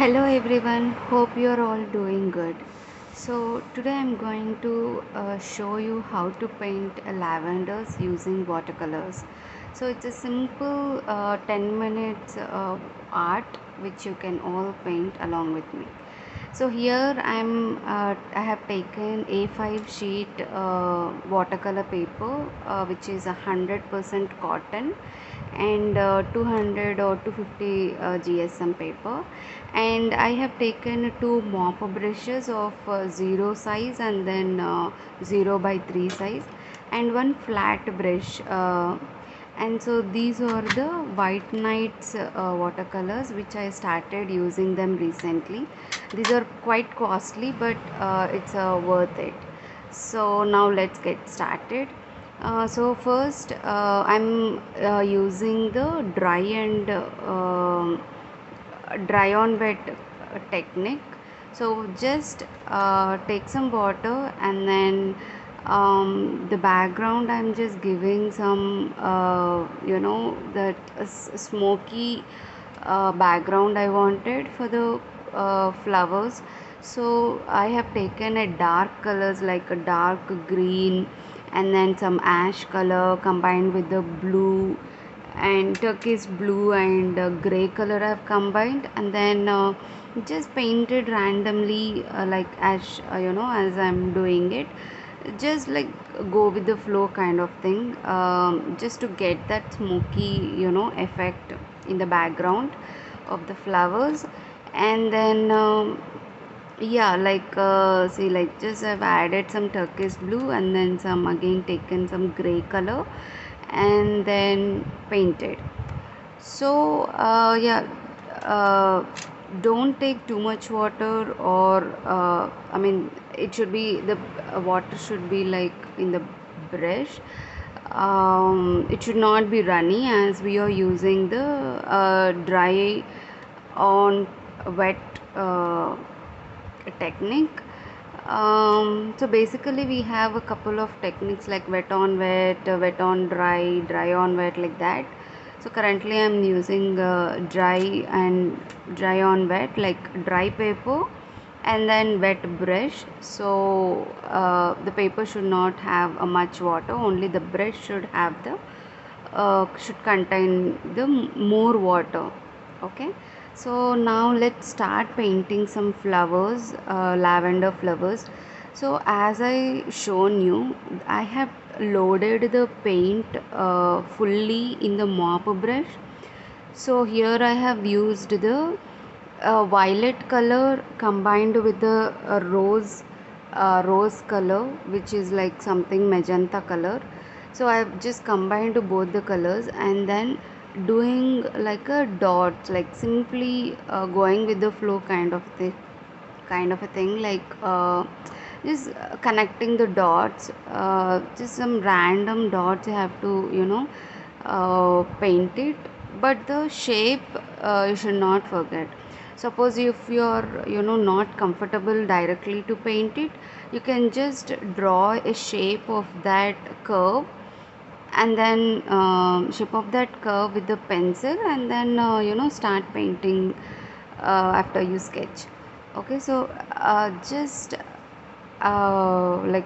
Hello everyone, hope you're all doing good. So, today I'm going to show you how to paint lavenders using watercolors. So, it's a simple 10 minutes art which you can all paint along with me. So here I have taken A5 sheet watercolor paper which is 100% cotton and 200 or 250 GSM paper, and I have taken two mop brushes of 0 size and then 0 by 3 size and one flat brush, and so these are the White Nights watercolors which I started using them recently. These are quite costly, but it's worth it. So now let's get started. So first I'm using the dry on wet technique. So just take some water, and then the background I'm just giving some that smoky background I wanted for the flowers. So I have taken a dark colors like a dark green and then some ash color combined with the blue and turquoise blue and gray color I've combined, and then just painted randomly, like as I'm doing it, just like go with the flow kind of thing, just to get that smoky effect in the background of the flowers. And then yeah, like see, like just I've added some turquoise blue and then some, again taken some gray color and then painted. So yeah, uh, don't take too much water, or I mean it should be the water should be like in the brush. It should not be runny, as we are using the dry on wet technique. So basically we have a couple of techniques like wet on wet, wet on dry, dry on wet, like that. So currently I'm using dry and dry on wet, like dry paper and then wet brush. So the paper should not have much water, only the brush should have the should contain the more water. Okay, so now let's start painting some flowers, lavender flowers. So as I shown you, I have loaded the paint fully in the mop brush. So here I have used the violet color combined with the rose color, which is like something magenta color. So I've just combined both the colors and then doing like a dot, like simply going with the flow kind of a thing, like just connecting the dots, just some random dots you have to paint it, but the shape you should not forget. Suppose if you are not comfortable directly to paint it, you can just draw a shape of that curve, and then shape of that curve with the pencil, and then start painting after you sketch. Okay, so just like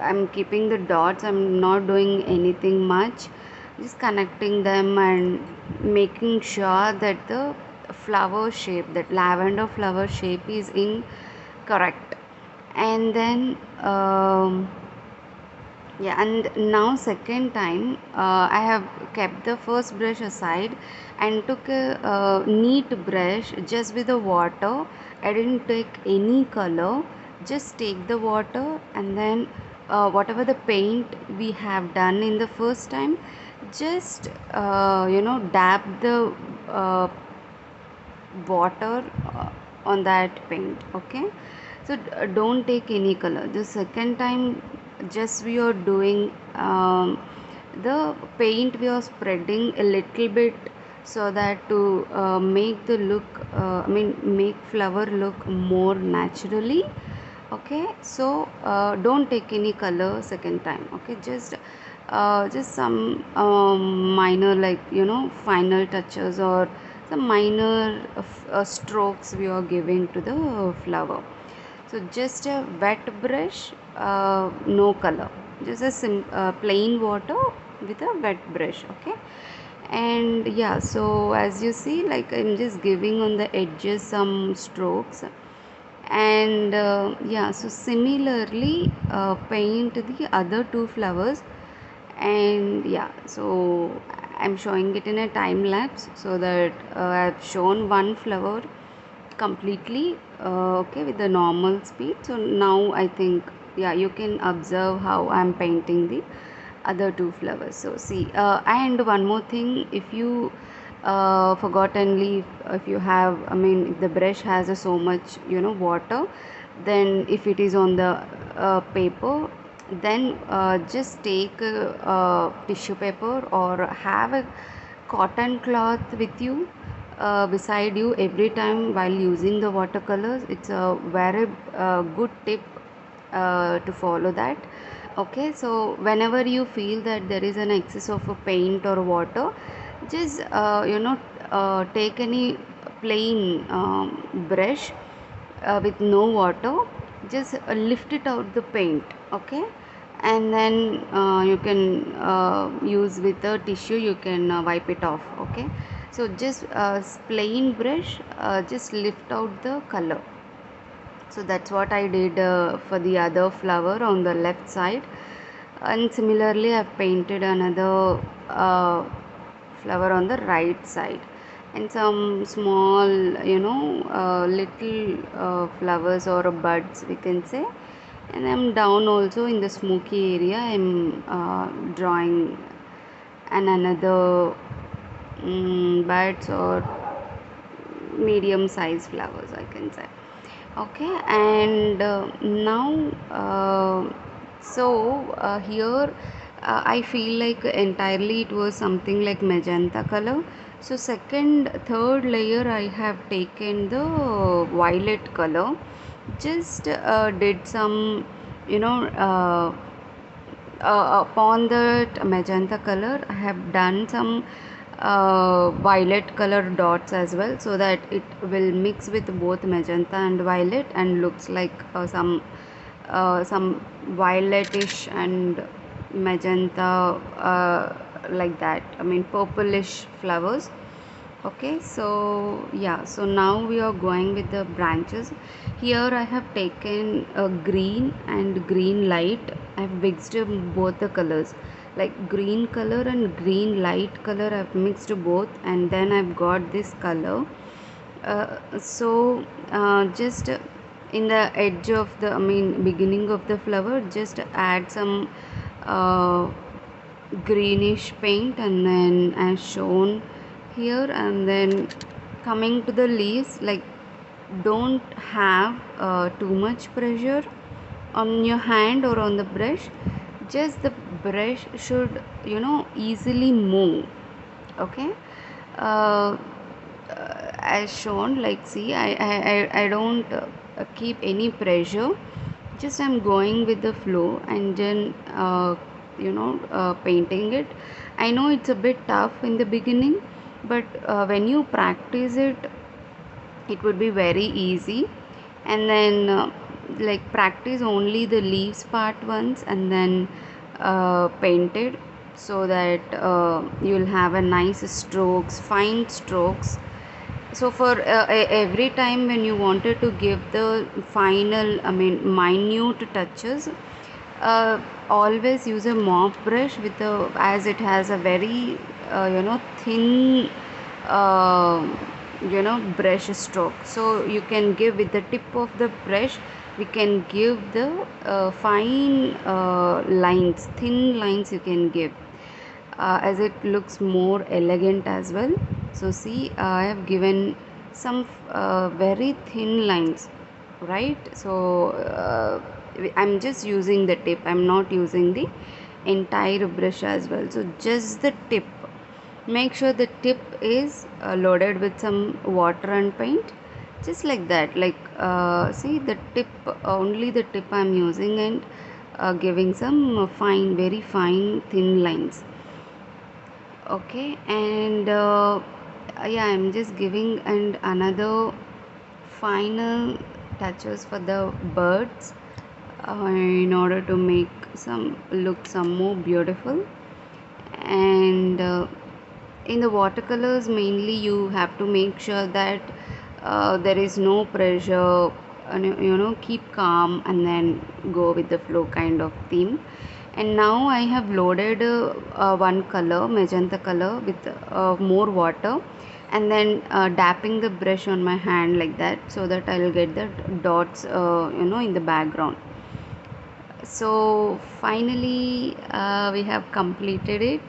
I'm keeping the dots, I'm not doing anything much, just connecting them and making sure that the flower shape, that lavender flower shape, is in correct. And then yeah, and now second time I have kept the first brush aside and took a neat brush just with the water. I didn't take any color, just take the water, and then whatever the paint we have done in the first time, just dab the uh, water on that paint. Okay, so don't take any color the second time. Just we are doing the paint, we are spreading a little bit, so that to make the look make flower look more naturally. Okay, so don't take any color second time. Okay, just some minor, like final touches, or some minor strokes we are giving to the flower. So just a wet brush, no color, just a plain water with a wet brush. Okay. And yeah, so as you see, like I'm just giving on the edges some strokes. And yeah, so similarly paint the other two flowers. And yeah, so I'm showing it in a time lapse, so that I've shown one flower completely, okay, with the normal speed. So now I think, yeah, you can observe how I'm painting the other two flowers. So see, and one more thing, if you forgottenly, if you have, I mean, if the brush has so much, water, then if it is on the paper, then just take a tissue paper or have a cotton cloth with you, beside you every time while using the watercolors. It's a very good tip to follow that. Okay, so whenever you feel that there is an excess of a paint or water, just take any plain brush with no water, just lift it out the paint. Okay, and then you can use with a tissue, you can wipe it off. Okay, so just plain brush, just lift out the color. So that's what I did for the other flower on the left side. And similarly I've painted another flower on the right side, and some small, little flowers or buds, we can say. And I'm down also in the smoky area, I'm drawing another buds or medium size flowers, I can say. Okay, and now here I feel like entirely it was something like magenta color. So second third layer I have taken the violet color, just did some, you know upon that magenta color I have done some violet color dots as well, so that it will mix with both magenta and violet and looks like some violetish and magenta, like that, I mean purplish flowers. Okay, so yeah, so now we are going with the branches. Here I have taken a green and green light. I have mixed both the colors, like green color and green light color. I've mixed both, and then I've got this color. Just in the edge of the, I mean beginning of the flower, just add some uh, greenish paint, and then as shown here. And then coming to the leaves, like don't have too much pressure on your hand or on the brush, just the brush should, easily move. Okay, uh, as shown, like see, I don't keep any pressure, just I'm going with the flow, and then painting it. I know it's a bit tough in the beginning, but when you practice it, it would be very easy. And then like practice only the leaves part once, and then paint it, so that you'll have a nice strokes, fine strokes. So for every time when you wanted to give the final, I mean minute touches, always use a mop brush with a, as it has a very thin uh, brush stroke. So you can give with the tip of the brush, we can give the fine lines, thin lines you can give, as it looks more elegant as well. So see, I have given some very thin lines, right? So I'm just using the tip, I'm not using the entire brush as well. So just the tip, make sure the tip is loaded with some water and paint, just like that. Like see, the tip, only the tip I'm using, and giving some fine, very fine thin lines. Okay, and yeah, I'm just giving and another final touches for the birds in order to make some look some more beautiful. And in the watercolors mainly you have to make sure that there is no pressure, and keep calm and then go with the flow kind of theme. And now I have loaded one color, magenta color, with more water, and then dapping the brush on my hand like that, so that I'll get the dots in the background. So finally we have completed it.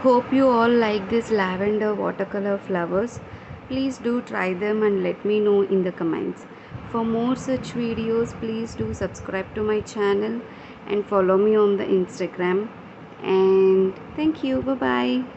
Hope you all like this lavender watercolor flowers. Please do try them and let me know in the comments. For more such videos, please do subscribe to my channel and follow me on the Instagram. And thank you. Bye bye.